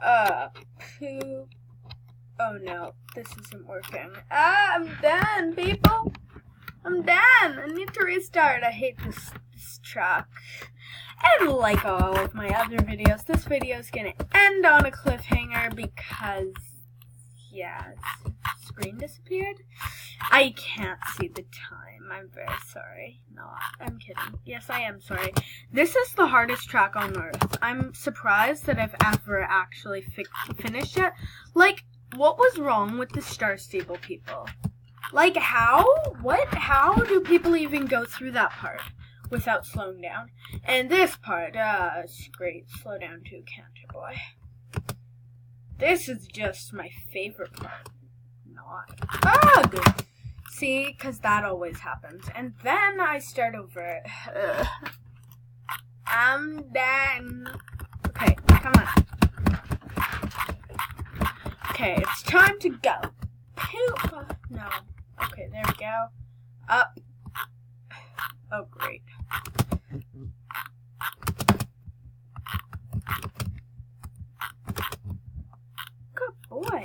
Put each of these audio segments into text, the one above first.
Poop. Oh no, this isn't working. I'm done, people. I'm done. I need to restart. I hate this truck. And like all of my other videos, this video is going to end on a cliffhanger because, yeah, its screen disappeared. I can't see the time. I'm very sorry. Not. I'm kidding. Yes, I am sorry. This is the hardest track on earth. I'm surprised that I've ever actually finished it. Like, what was wrong with the Star Stable people? Like, how? What? How do people even go through that part without slowing down? And this part, it's great. Slow down too, Canter Boy. This is just my favorite part. Not. Ugh! See, because that always happens. And then I start over. Ugh. I'm done. Okay, come on. Okay, it's time to go. Poop. No. Okay, there we go. Up. Oh, great. Good boy.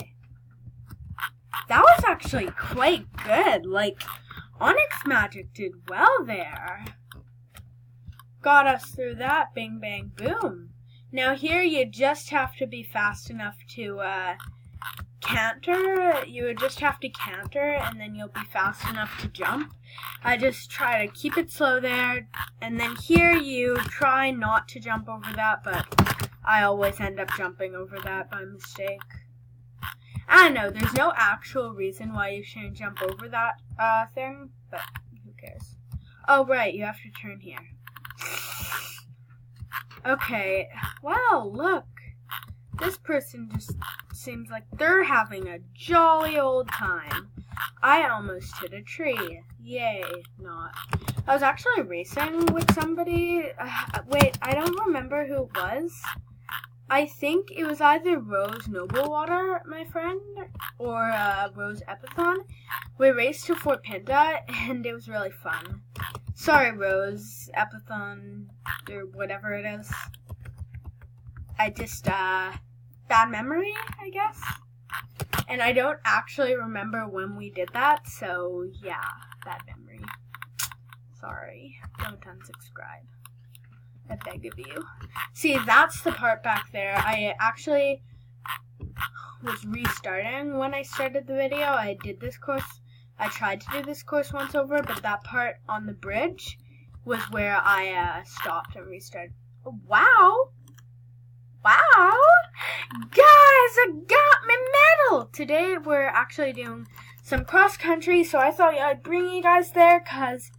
That was actually quite good. Like, Onyx Magic did well there. Got us through that. Bing, bang, boom. Now here you just have to be fast enough to, canter. You would just have to canter and then you'll be fast enough to jump. I just try to keep it slow there, and then here you try not to jump over that, but I always end up jumping over that by mistake. I know, there's no actual reason why you shouldn't jump over that thing, but who cares? Oh right, you have to turn here. Okay, wow, look. This person just seems like they're having a jolly old time. I almost hit a tree. Yay, not. I was actually racing with somebody. Wait, I don't remember who it was. I think it was either Rose Noblewater, my friend, or Rose Epithon. We raced to Fort Pinta, and it was really fun. Sorry, Rose Epithon, or whatever it is. I just, bad memory, I guess. And I don't actually remember when we did that, so yeah, bad memory. Sorry, don't unsubscribe. I beg of you. See, that's the part back there. I actually was restarting when I started the video. I did this course. I tried to do this course once over, but that part on the bridge was where I stopped and restarted. Wow! Wow! Guys, I got my medal! Today we're actually doing some cross country, so I thought I'd bring you guys there because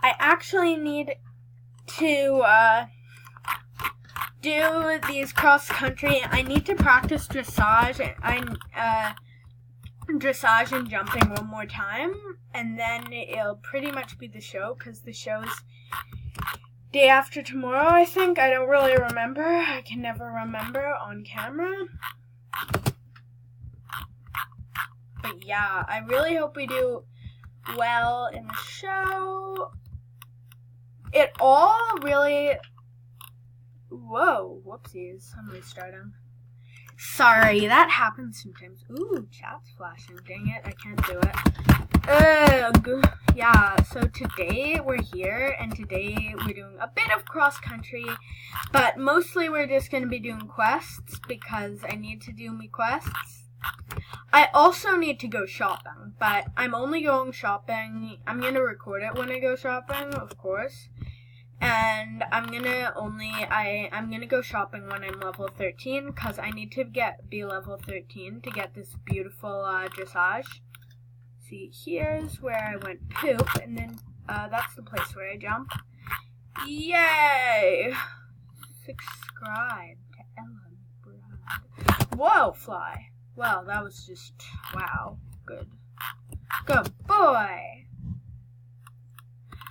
I actually need to do these cross country. I need to practice dressage. Dressage and jumping one more time, and then it'll pretty much be the show, because the show's day after tomorrow, I think. I don't really remember. I can never remember on camera. But yeah, I really hope we do well in the show. It all really... Whoa, whoopsies. I'm restarting. Sorry, that happens sometimes. Ooh, chat's flashing. Dang it, I can't do it. Ugh. Yeah, so today we're here, and today we're doing a bit of cross-country, but mostly we're just going to be doing quests, because I need to do me quests. I also need to go shopping, but I'm only going shopping. I'm going to record it when I go shopping, of course. And I'm gonna go shopping when I'm level 13, because I need to be level 13 to get this beautiful dressage. See, here's where I went poop, and then that's the place where I jump. Yay! Subscribe to Ellen Brad. Whoa, fly. Well, that was just, wow, good. Good boy!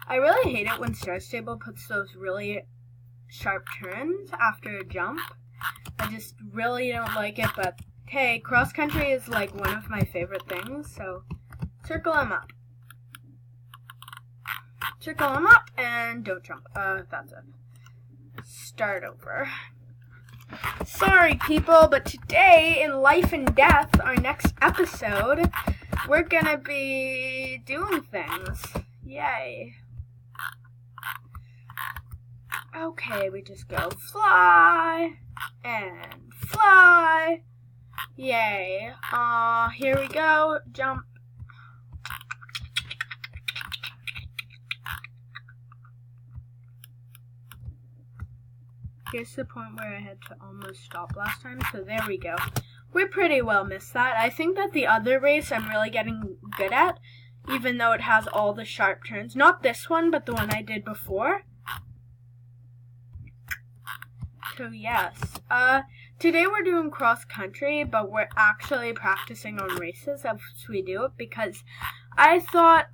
I really hate it when Star Stable puts those really sharp turns after a jump. I just really don't like it, but hey, cross country is like one of my favorite things, so circle them up. Circle them up and don't jump. That's it. Start over. Sorry, people, but today in Life and Death, our next episode, we're gonna be doing things. Yay. Okay, we just go fly and fly. Yay. Here we go. Jump. Here's the point where I had to almost stop last time, so there we go. We pretty well missed that. I think that the other race I'm really getting good at, even though it has all the sharp turns. Not this one, but the one I did before. So yes. Today we're doing cross country, but we're actually practicing on races as we do it because I thought,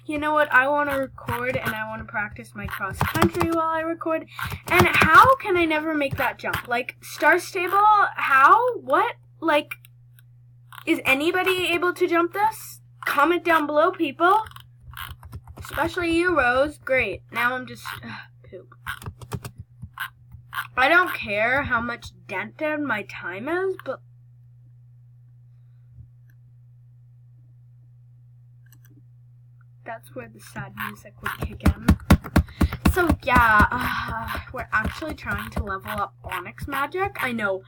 you know what, I want to record and I want to practice my cross country while I record. And how can I never make that jump? Like, Star Stable, how? What? Like, is anybody able to jump this? Comment down below, people. Especially you, Rose. Great. Now I'm just, poop. I don't care how much dented my time is, but that's where the sad music would kick in. So yeah, we're actually trying to level up Onyx Magic. I know,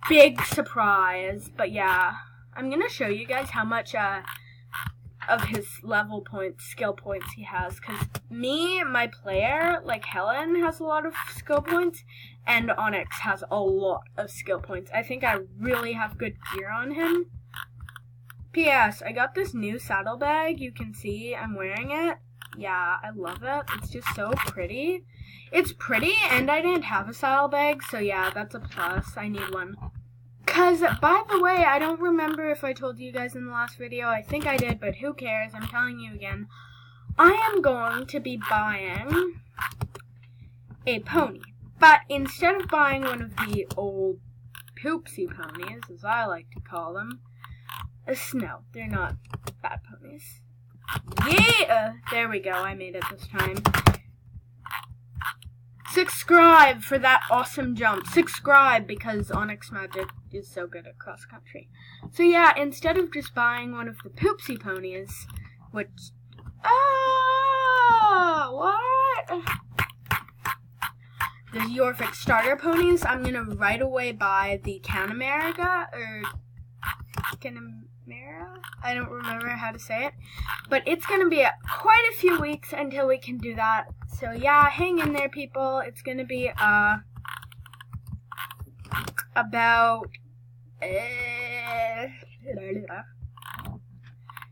big surprise, but yeah, I'm gonna show you guys how much of his level points, skill points he has, because my player, like Helen, has a lot of skill points, and Onyx has a lot of skill points. I think I really have good gear on him. P.S. I got this new saddlebag. You can see I'm wearing it. Yeah, I love it. It's just so pretty. It's pretty, and I didn't have a saddlebag, so yeah, that's a plus. I need one. Because, by the way, I don't remember if I told you guys in the last video. I think I did, but who cares? I'm telling you again. I am going to be buying a pony. But instead of buying one of the old poopsie ponies, as I like to call them, no, they're not bad ponies. Yeah! There we go, I made it this time. Subscribe for that awesome jump. Subscribe because Onyx Magic is so good at cross country. So yeah, instead of just buying one of the poopsie ponies, which... what? The Yorvik starter ponies, I'm gonna right away buy the Canamera, I don't remember how to say it, but it's gonna be quite a few weeks until we can do that. So yeah, hang in there, people. It's gonna be about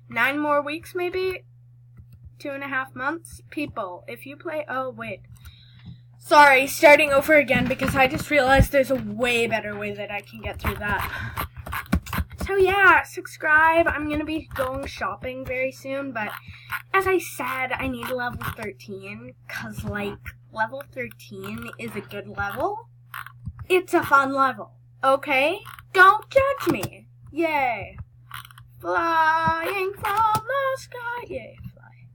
9 more weeks, maybe 2.5 months. People, if you play, oh wait. Sorry, starting over again because I just realized there's a way better way that I can get through that. So yeah, subscribe. I'm going to be going shopping very soon, but as I said, I need level 13 because, like, level 13 is a good level. It's a fun level, okay? Don't judge me. Yay. Flying from the sky. Yay, fly.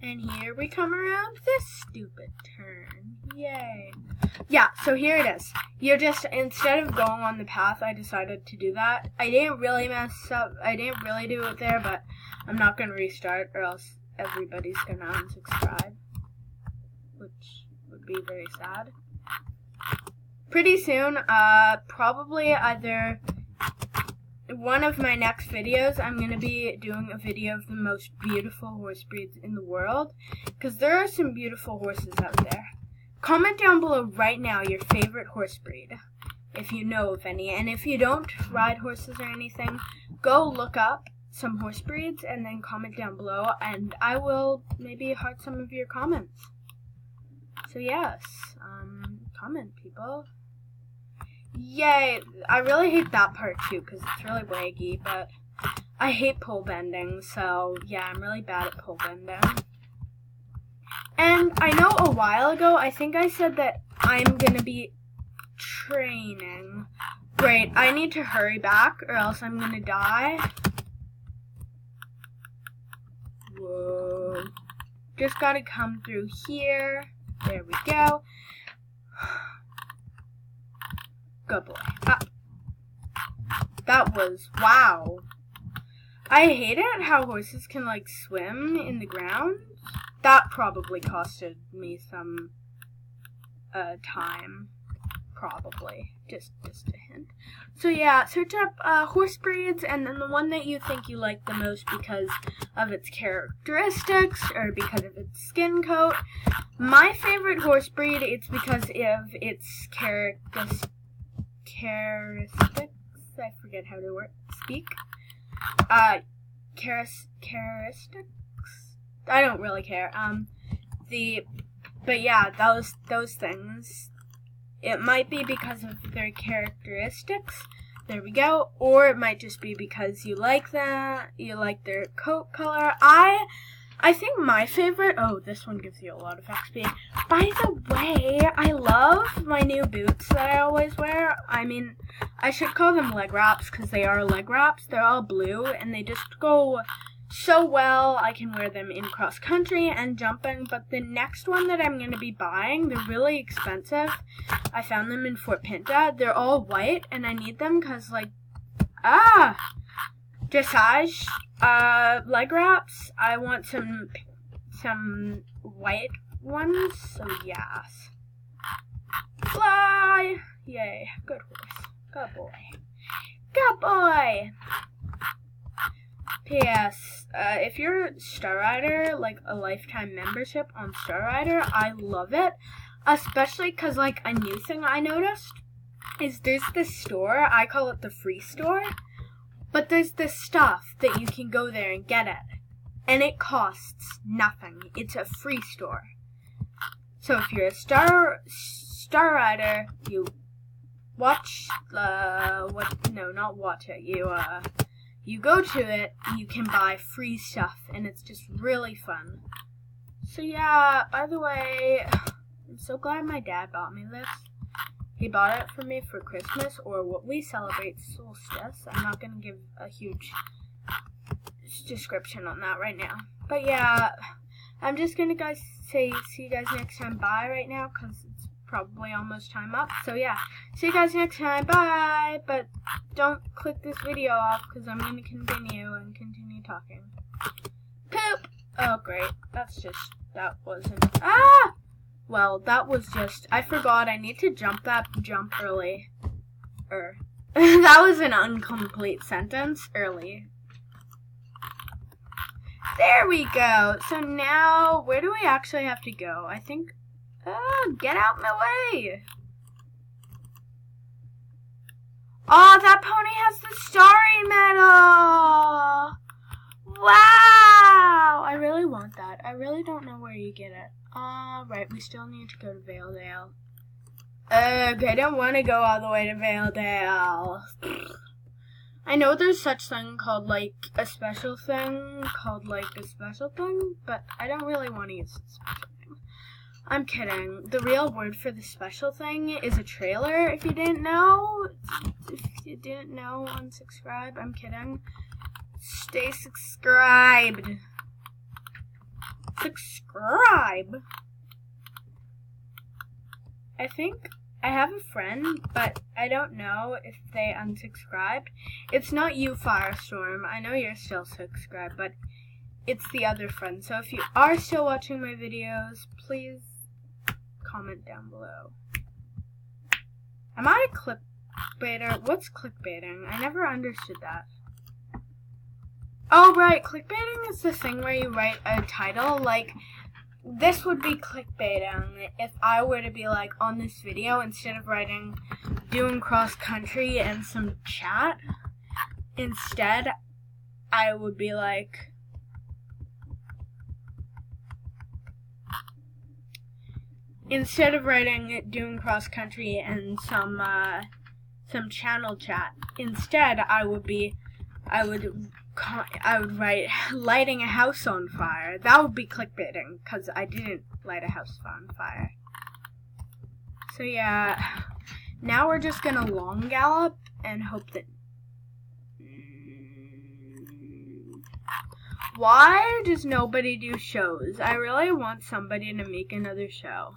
And here we come around this stupid turn. Yay. Yeah, so here it is. You're just, instead of going on the path, I decided to do that. I didn't really mess up. I didn't really do it there, but I'm not going to restart or else everybody's going to unsubscribe, which would be very sad. Pretty soon, probably either one of my next videos, I'm going to be doing a video of the most beautiful horse breeds in the world, because there are some beautiful horses out there. Comment down below right now your favorite horse breed, if you know of any, and if you don't ride horses or anything, go look up some horse breeds and then comment down below, and I will maybe heart some of your comments. So yes, comment, people. Yay! I really hate that part too because it's really waggy, but I hate pole bending, so yeah, I'm really bad at pole bending. And I know a while ago, I think I said that I'm gonna be training. Great, I need to hurry back or else I'm gonna die. Whoa. Just gotta come through here. There we go. Good boy. That was, wow. I hate it how horses can, like, swim in the ground. That probably costed me some time. Probably. Just a hint. So yeah, search up horse breeds, and then the one that you think you like the most because of its characteristics or because of its skin coat. My favorite horse breed, it's because of its characteristics. I forget how to speak. Characteristics. I don't really care. But yeah, those things. It might be because of their characteristics. There we go. Or it might just be because you like that. You like their coat color. I think my favorite... Oh, this one gives you a lot of XP. By the way, I love my new boots that I always wear. I mean, I should call them leg wraps because they are leg wraps. They're all blue and they just go so well. I can wear them in cross country and jumping. But the next one that I'm going to be buying, they're really expensive. I found them in Fort Pinta. They're all white and I need them because, like, dressage leg wraps. I want some white ones. So yes. Fly! Yay. Good horse. Good boy. Good boy! P.S. If you're Star Rider, like a lifetime membership on Star Rider, I love it. Especially because, like, a new thing I noticed is there's this store. I call it the free store. But there's this stuff that you can go there and get it. And it costs nothing. It's a free store. So if you're a Star Rider, you watch, not watch it. You go to it, you can buy free stuff, and it's just really fun. So yeah, by the way, I'm so glad my dad bought me this. He bought it for me for Christmas, or what we celebrate, solstice. I'm not going to give a huge description on that right now. But yeah, I'm just going to see you guys next time. Bye right now, because it's probably almost time up. So yeah, see you guys next time. Bye! But don't click this video off, because I'm going to continue talking. Poop! Oh, great. That wasn't... Well, that was just... I forgot I need to jump that jump early. That was an incomplete sentence. Early. There we go. So now, where do we actually have to go? I think... get out my way! Oh, that pony has the starry medal! Wow! I really want that. I really don't know where you get it. Right, we still need to go to Valedale. I don't want to go all the way to Valedale. I know there's such thing called, like, a special thing, but I don't really want to use the special thing. I'm kidding. The real word for the special thing is a trailer, if you didn't know. If you didn't know, unsubscribe. I'm kidding. Stay subscribed. Subscribe. I think I have a friend, but I don't know if they unsubscribed. It's not you, Firestorm. I know you're still subscribed, but it's the other friend. So if you are still watching my videos, please comment down below. Am I a clickbaiter? What's clickbaiting? I never understood that. Oh, right. Clickbaiting is the thing where you write a title. Like, this would be clickbaiting if I were to be like, on this video, instead of writing doing cross country and some chat, instead, I would be like, instead of writing doing cross country and some channel chat, instead, I would write lighting a house on fire. That would be clickbaiting, because I didn't light a house on fire. So yeah, now we're just gonna long gallop and hope that... Why does nobody do shows? I really want somebody to make another show.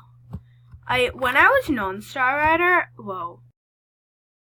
When I was non-Star Rider, whoa.